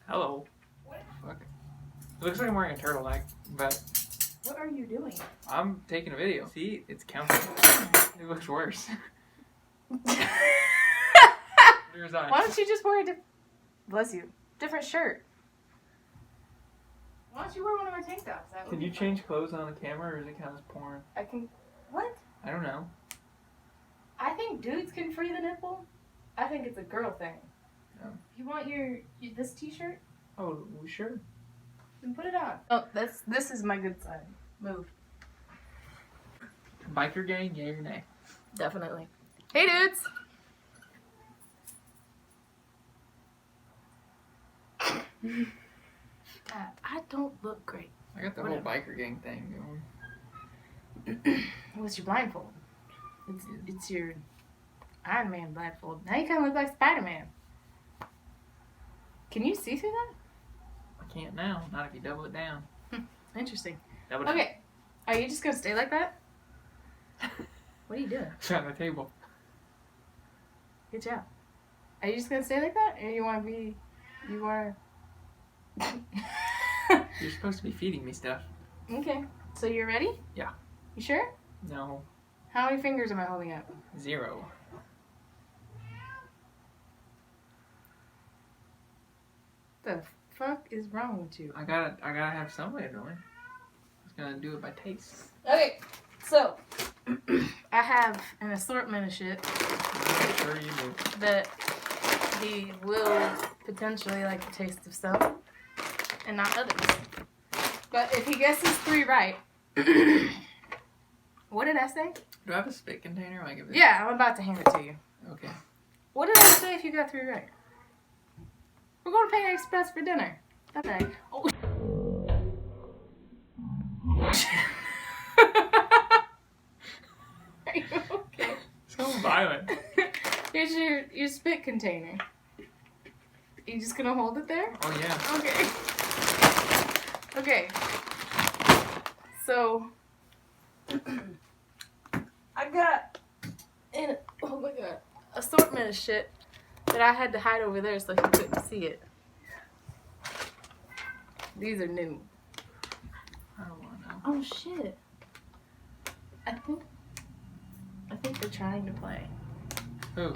Hello. What? Fuck. It looks like I'm wearing a turtleneck, but What are you doing? I'm taking a video. See, it's counting. It looks worse. Where's I? Why don't you just wear a bless you, different shirt? Why don't you wear one of my tank tops? That would Can be you fun. change clothes on the camera, or does it count as porn? I can. What? I don't know. I think dudes can free the nipple. I think it's a girl thing. Oh. You want this T-shirt? Oh, we sure. Then put it on. Oh, this is my good side. Move. Biker gang, yay or nay? Definitely. Hey, dudes. I don't look great. I got the whole biker gang thing going. What's your blindfold? It's your Iron Man blindfold. Now you kind of look like Spider-Man. Can you see through that? I can't now. Not if you double it down. Interesting. Double it down. Okay. Are you just gonna stay like that? What are you doing? It's on the table. Good job. Are you just gonna stay like that, or you want to be? You want to? You're supposed to be feeding me stuff. Okay. So you're ready? Yeah. You sure? No. How many fingers am I holding up? 0. The fuck is wrong with you? I gotta have some way of doing it. I was gonna do it by taste. Okay. So I have an assortment of shit I'm sure you do. that he will potentially like the taste of some and not others. But if he guesses 3 right, what did I say? Do I have a spit container? Like if Yeah, I'm about to hand it to you. Okay. What did I say if you got 3 right? We're going to Panda Express for dinner. Okay. Oh. Are you okay? So violent. Here's your spit container. You just gonna hold it there? Oh yeah. Okay. Okay. So I got oh my god, assortment of shit that I had to hide over there so he couldn't see it. These are new. I don't wanna know. Oh shit. I think they're trying to play. Who?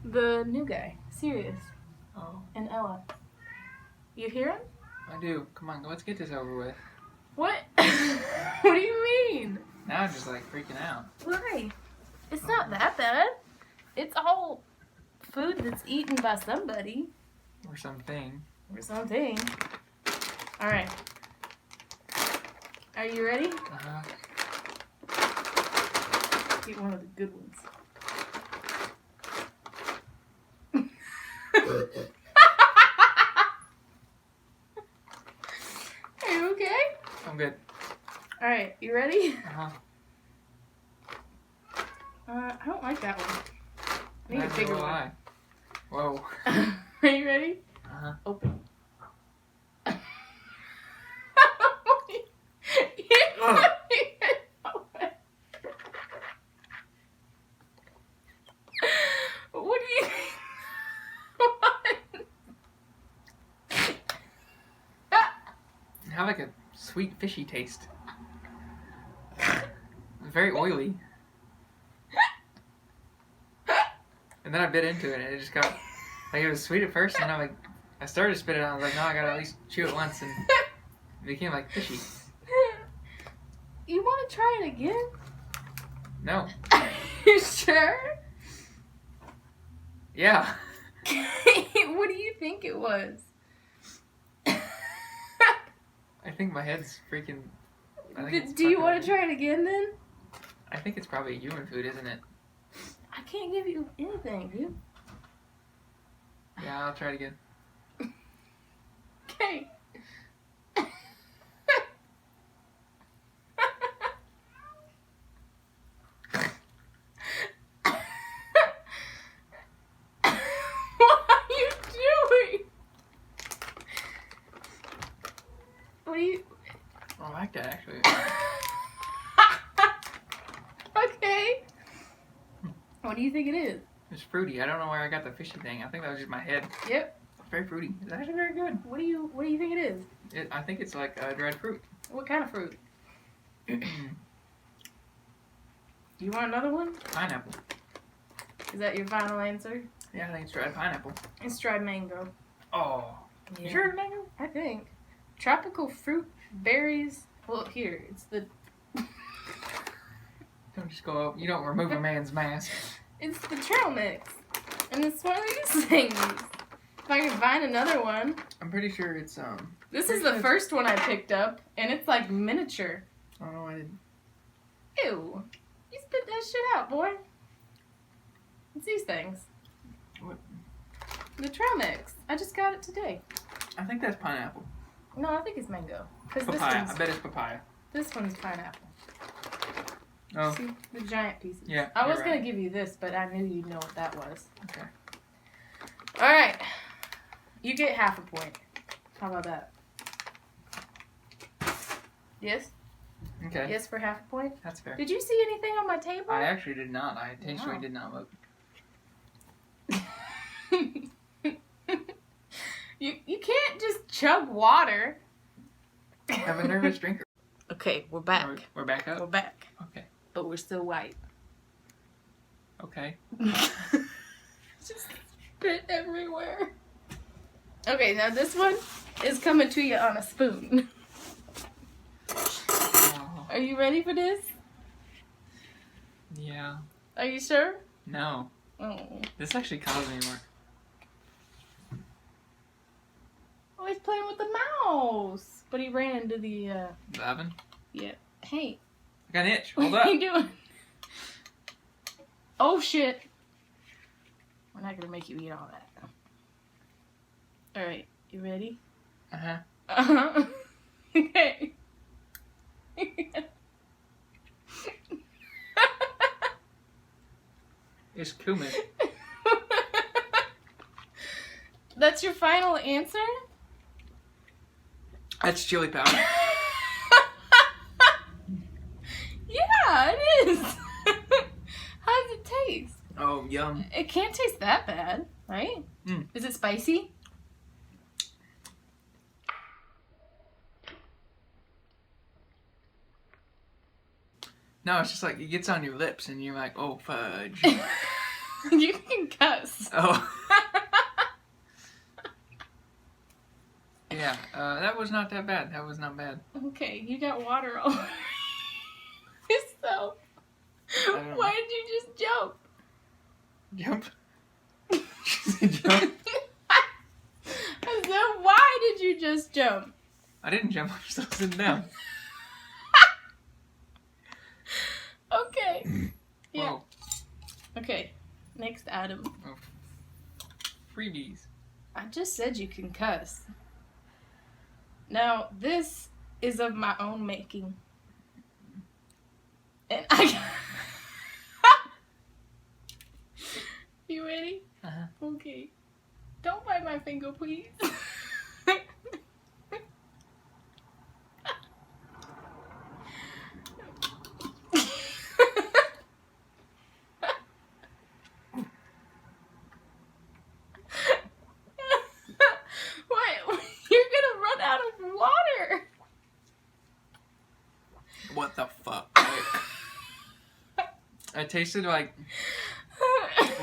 The new guy, Sirius Oh. and Ella. You hear him? I do. Come on, let's get this over with. What? What do you mean? Now I'm just like freaking out. Why? It's not that bad. It's all food that's eaten by somebody Or something. or something. All right. Are you ready? Uh-huh. Get one of the good ones. Are you okay? I'm good. All right. You ready? Uh-huh. I don't like that one. I need a Neither bigger will one. I. Whoa. Are you ready? Uh-huh. Open. What do you It had like a sweet fishy taste. Very oily. And then I bit into it and it just got like it was sweet at first and then I started to spit it out. I was like, no, I gotta at least chew it once, and it became like fishy. You want to try it again? No. You sure? Yeah. What do you think it was? I think my head's freaking. Do you want to try it again then? I think it's probably human food, isn't it? I can't give you anything, dude. Yeah, I'll try it again. Okay. What are you doing? What are you... I like that actually. Okay. What do you think it is? It's fruity. I don't know where I got the fishy thing. I think that was just my head. Yep. very fruity. It's actually very good. What do you think it is? I think it's like dried fruit. What kind of fruit? You want another one? Pineapple. Is that your final answer? Yeah, I think it's dried pineapple. It's dried mango. Oh. Yeah. You sure it's mango? I think. Tropical fruit, berries. Well, here, it's the... Don't just go up. You don't remove a man's mask. It's the trail mix. And it's one of these things. If I can find another one. I'm pretty sure it's, This is the first one I picked up, and it's like miniature. Oh, no, I didn't. Ew. You spit that shit out, boy. It's these things. What? The trail mix. I just got it today. I think that's pineapple. No, I think it's mango. Because Papaya. I bet it's papaya. This one's pineapple. Oh. See? The giant pieces. Yeah. I was you're going right. to give you this, but I knew you'd know what that was. Okay. Alright. You get half a point. How about that? Yes? Okay. Yes for half a point? That's fair. Did you see anything on my table? I actually did not. I intentionally Wow. did not look. You can't just chug water. I'm a nervous drinker. Okay, we're back. We're back up? We're back. Okay. But we're still white. Okay. Just spit everywhere. Okay, now this one is coming to you on a spoon. Oh, Are you ready for this? yeah. Are you sure? No. Oh. This actually caused me more. Oh, he's playing with the mouse. But he ran into the, The oven? yeah. Hey. I got an itch. What Hold up. are you doing? Oh, shit. We're not gonna make you eat all that. Alright, you ready? Uh-huh. Uh-huh. Okay. It's cumin. That's your final answer? That's chili powder. Yeah, it is. How does it taste? Oh, yum. It can't taste that bad, right? Mm. Is it spicy? No, it's just like it gets on your lips and you're like, oh, fudge. You can cuss. Oh. Yeah, that was not that bad. That was not bad. Okay, you got water all over yourself. don't know. Why did you just jump? Jump. Jump. I said, why did you just jump? I didn't jump. I'm still sitting down. Okay. Yeah. Whoa. Okay. Next item. Oh. Freebies. I just said you can cuss. Now, this is of my own making. And I... You ready? Uh-huh. Okay. Don't bite my finger, please. What? You're gonna run out of water. What the fuck? I tasted like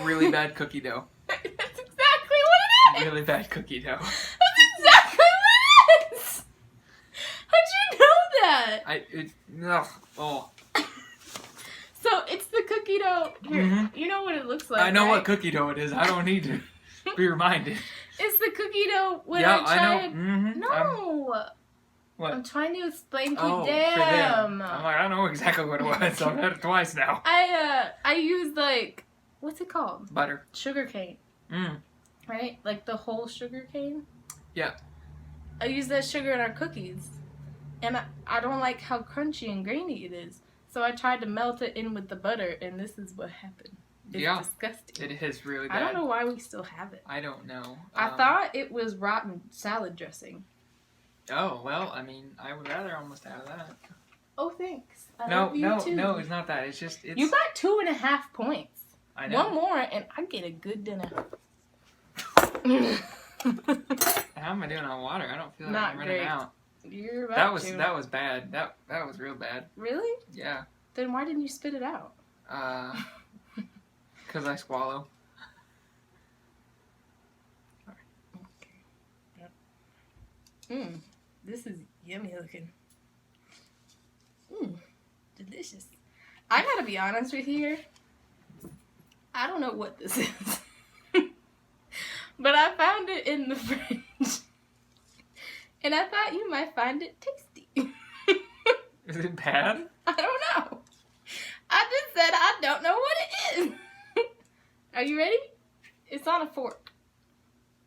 really bad cookie dough. That's exactly what it is. Really bad cookie dough. That's exactly what it is. How'd you know that? No. Oh. So it's the cookie dough. Here, Mhm. you know what it looks like. I know right? what cookie dough it is. I don't need to be reminded. It's the cookie dough when Yeah, I tried. I know. Mm-hmm. No. What? I'm trying to explain to Oh, you. for them. Damn. I'm like, I know exactly what it was. I've had it twice now. I used like, what's it called? Butter. Sugar cane. Mm. Right? Like the whole sugar cane. Yeah. I use that sugar in our cookies. And I don't like how crunchy and grainy it is. So I tried to melt it in with the butter, and this is what happened. It's Yeah. disgusting. It is really bad. I don't know why we still have it. I don't know. I thought it was rotten salad dressing. Oh, well, I mean, I would rather almost have that. Oh, thanks. I No, love you no, too. no, it's not that. It's just, it's... You got 2.5 points. I know. One more, and I get a good dinner. How am I doing on water? I don't feel like Not I'm running great. out. You're about to. That was bad. That was real bad. Really? Yeah. Then why didn't you spit it out? Because I swallow. Mmm, this is yummy looking. Delicious. I gotta be honest with you. I don't know what this is. But I found it in the fridge. And I thought you might find it tasty. Is it bad? I don't know. I just said I don't know what it is. Are you ready? It's on a fork.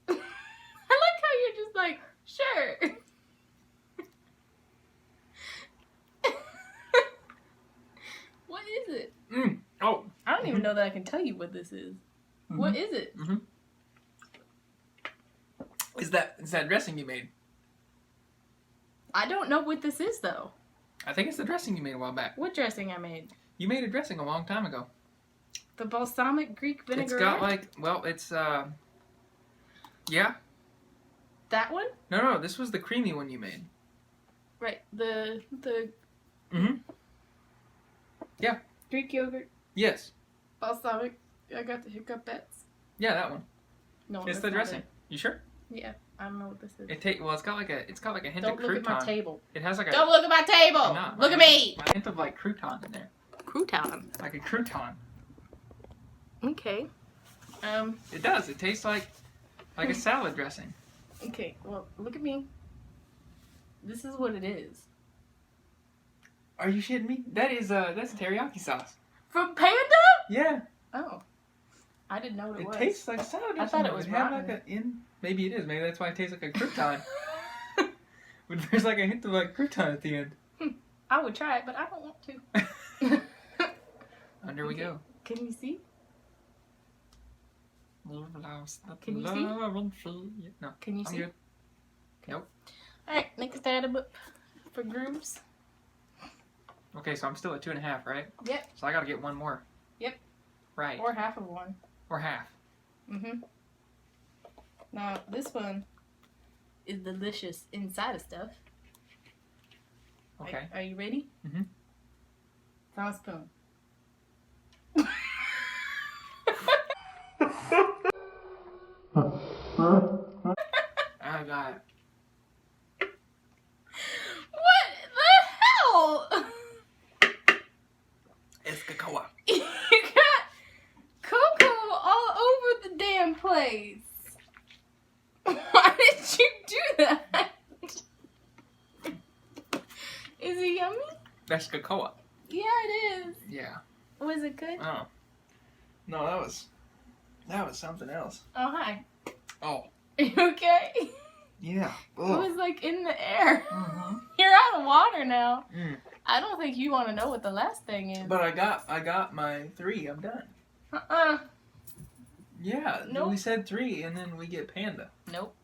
I like how you're just like, sure. What is it? Oh. I don't even know that I can tell you what this is. What is it? Is that dressing you made? I don't know what this is though. I think it's the dressing you made a while back. What dressing I made? You made a dressing a long time ago. The balsamic Greek vinaigrette? It's got like, well, it's, yeah. That one? No, this was the creamy one you made. Right, the Yeah. Greek yogurt, Yes. balsamic. I got the hiccup bets. Yeah, that one. No, It's that's the not dressing. it. You sure? Yeah, I don't know what this is. Well, it's got like a hint Don't of look crouton. at my table. It has like a Don't look at my table. No, Look at me. A hint of like crouton in there. Crouton. Like a crouton. Okay. It does. It tastes like a salad dressing. Okay. Well, look at me. This is what it is. Are you shitting me? That's teriyaki sauce. From Panda? Yeah. Oh. I didn't know what it was. It tastes like salad dressing. I thought it was have rotten. like maybe it is. Maybe that's why it tastes like a crouton. But there's like a hint of like crouton at the end. I would try it, but I don't want to. Under we go. Can you see? Can you see? No. Can you I'm see? good. Nope. Alright, next item up for grooves. Okay, so I'm still at 2.5, right? Yep. So I gotta get one more. Yep. Right. Or half of one. Or half. Now, this one is delicious inside of stuff. Okay. Are you ready? Mhm. It's on a spoon. I got it. What the hell? It's cocoa. You got cocoa all over the damn place. Why did you do that? Is it yummy? That's cocoa. Yeah, it is. Yeah. Was it good? Oh. No, that was something else. Oh, hi. Oh. Are you okay? Yeah. It was like in the air. Mm-hmm. You're out of water now. Mm. I don't think you want to know what the last thing is. But I got my 3. I'm done. Yeah. Nope. We said 3, and then we get panda. Nope.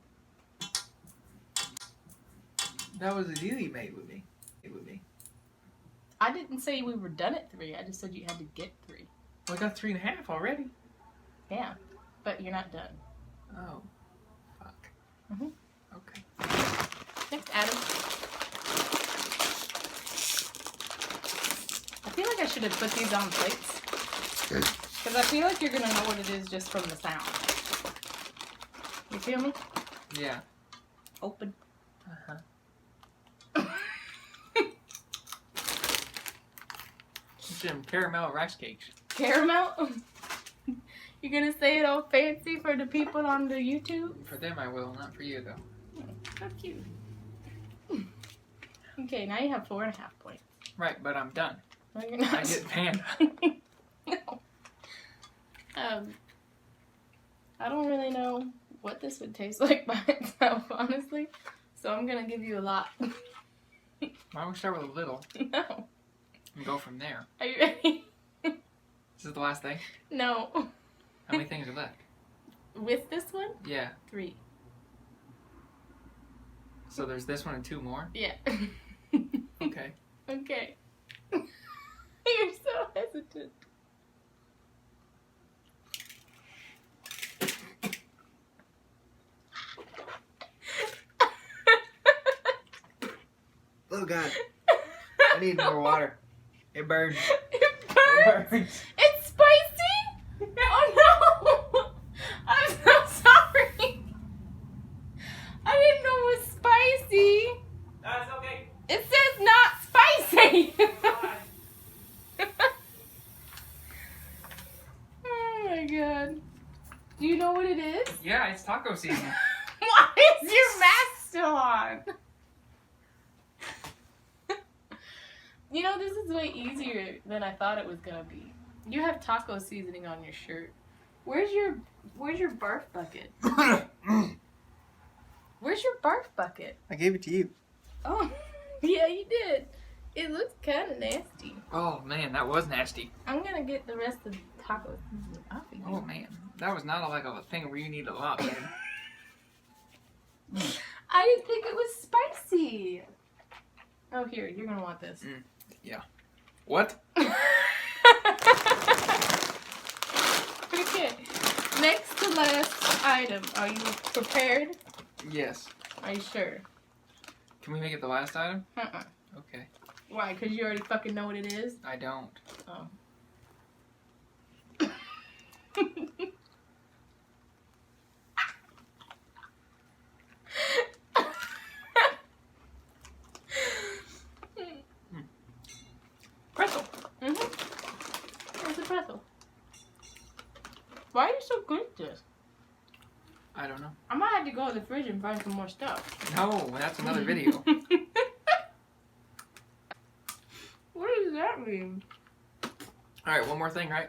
That was the deal you made with me. I didn't say we were done at 3. I just said you had to get 3. Well, I got 3.5 already. Yeah, but you're not done. Oh. Fuck. Mhm. Okay. Next, Adam. I feel like I should have put these on plates. Because I feel like you're going to know what it is just from the sound. You feel me? Yeah. Open. Uh-huh. Some caramel rice cakes. Caramel? You're going to say it all fancy for the people on the YouTube? For them I will, not for you though. So cute. Okay, now you have 4.5 points. Right, but I'm done. No, you're not. I get panda. No. I don't really know what this would taste like by itself, honestly. So I'm gonna give you a lot. Why don't we start with a little No. and go from there? Are you ready? This is the last thing? No. How many things are left? With this one? Yeah. 3. So there's this one and 2 more? Yeah. Okay. Okay. You're so hesitant. Oh God. I need more water. It burns. It burns. It burns. It's spicy. Oh no! I'm so sorry. I didn't know it was spicy. That's okay. It says not spicy. Oh my God. Do you know what it is? Yeah, it's taco season. Why is your mask still on? You know, this is way easier than I thought it was gonna be. You have taco seasoning on your shirt. Where's your barf bucket? Where's your barf bucket? I gave it to you. Oh, yeah, you did. It looks kind of nasty. Oh man, that was nasty. I'm gonna get the rest of the taco seasoning off of you. Oh man, that was not like a thing where you need a lot, man. I didn't think it was spicy. Oh, here, you're gonna want this. Yeah. What? Okay. Next to last item. Are you prepared? Yes. Are you sure? Can we make it the last item? Uh-uh. Okay. Why? Because you already fucking know what it is? I don't. Oh. Pretzel. Where's the pretzel? Why are you so good at this? I don't know. I might have to go in the fridge and find some more stuff. No, that's another video. What does that mean? Alright, one more thing, right?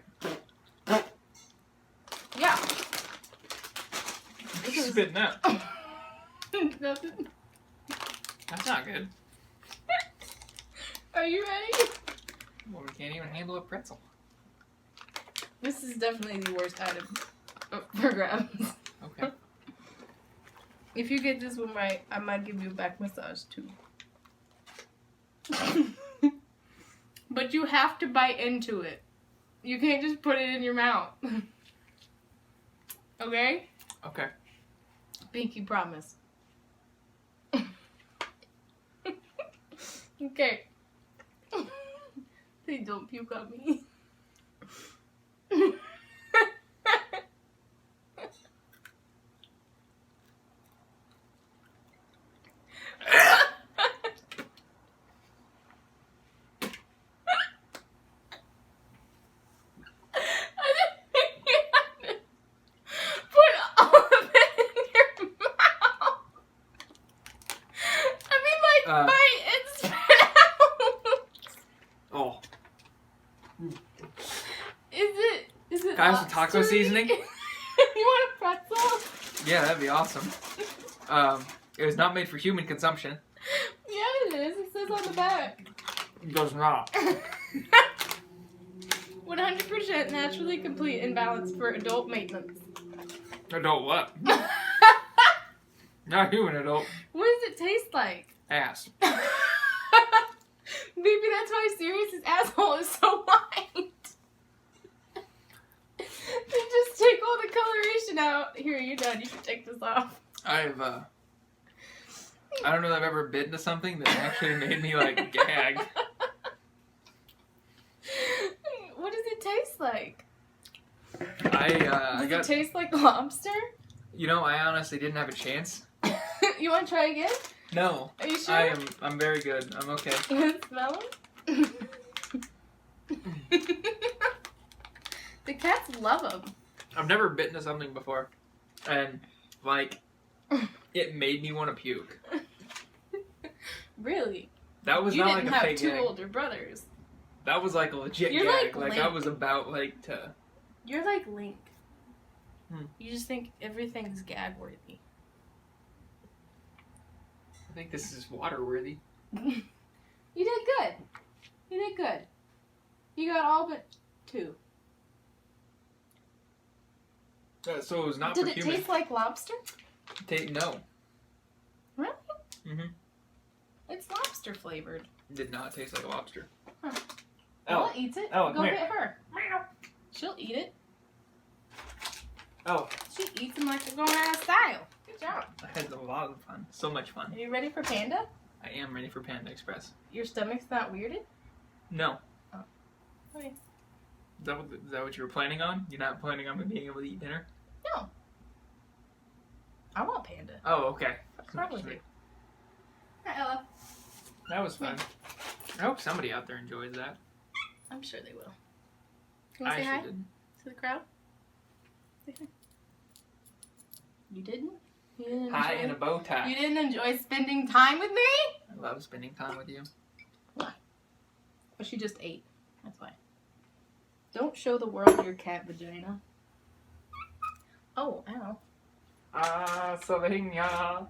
Yeah. Spitting out. Nothing. That's not good. Are you ready? Well, we can't even handle a pretzel. This is definitely the worst item for grabs. Okay. If you get this one right, I might give you a back massage too. But you have to bite into it. You can't just put it in your mouth. Okay? Okay. Pinky promise. Okay. Please don't puke on me. Bite and spit out. Oh. Is it Guys, with taco lobster? seasoning? You want a pretzel? Yeah, that'd be awesome. It was not made for human consumption. Yeah, it is. It says on the back. It does not. 100% naturally complete and balanced for adult maintenance. Adult what? Not human adult. What does it taste like? Ass. Maybe that's why Sirius' asshole is so white. They just take all the coloration out. Here, you're done. You can take this off. I don't know that I've ever bitten to something that actually made me, like, gag. What does it taste like? I Does it taste like lobster? You know, I honestly didn't have a chance. You want to try again? No. Are you sure? I'm very good. I'm okay. You want to smell them? The cats love them. I've never bitten to something before. And, like, it made me want to puke. Really? That was You not didn't like a have fake two gag. older brothers. That was like a legit You're gag. like Like, I Link. was about, like, to... You're like Link. Hmm. You just think everything's gag worthy. I think this is water worthy. You did good. You did good. You got all but two. So it was not Did for it human. taste like lobster? No. Really? Mm-hmm. It's lobster flavored. Did not taste like a lobster. Huh. Oh. Ella eats it. Oh, Go come here. get her. Meow. She'll eat it. Oh. She eats them like they're going out of style. Good job. I had a lot of fun. So much fun. Are you ready for Panda? I am ready for Panda Express. Your stomach's not weirded? No. Oh. Okay. Is that what you were planning on? You're not planning on me being able to eat dinner? No. I want Panda. Oh, okay. What's wrong with you? Hi, Ella. That was fun. I hope somebody out there enjoys that. I'm sure they will. You want to say hi to the crowd? Say hi. You didn't? You didn't Hi in a bow tie. You didn't enjoy spending time with me? I love spending time with you. Why? But she just ate. That's why. Don't show the world your cat vagina. Oh, ow. Slovenia.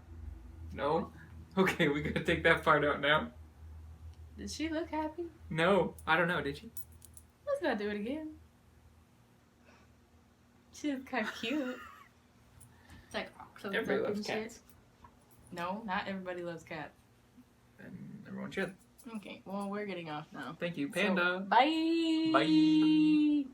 No? Okay, we gotta take that part out now. Did she look happy? No. I don't know, did she? Let's not do it again. She was kind of cute. It's like everybody loves cats. No, not everybody loves cats. And everyone should. Okay, well, we're getting off now. Thank you, Panda. So, bye. Bye.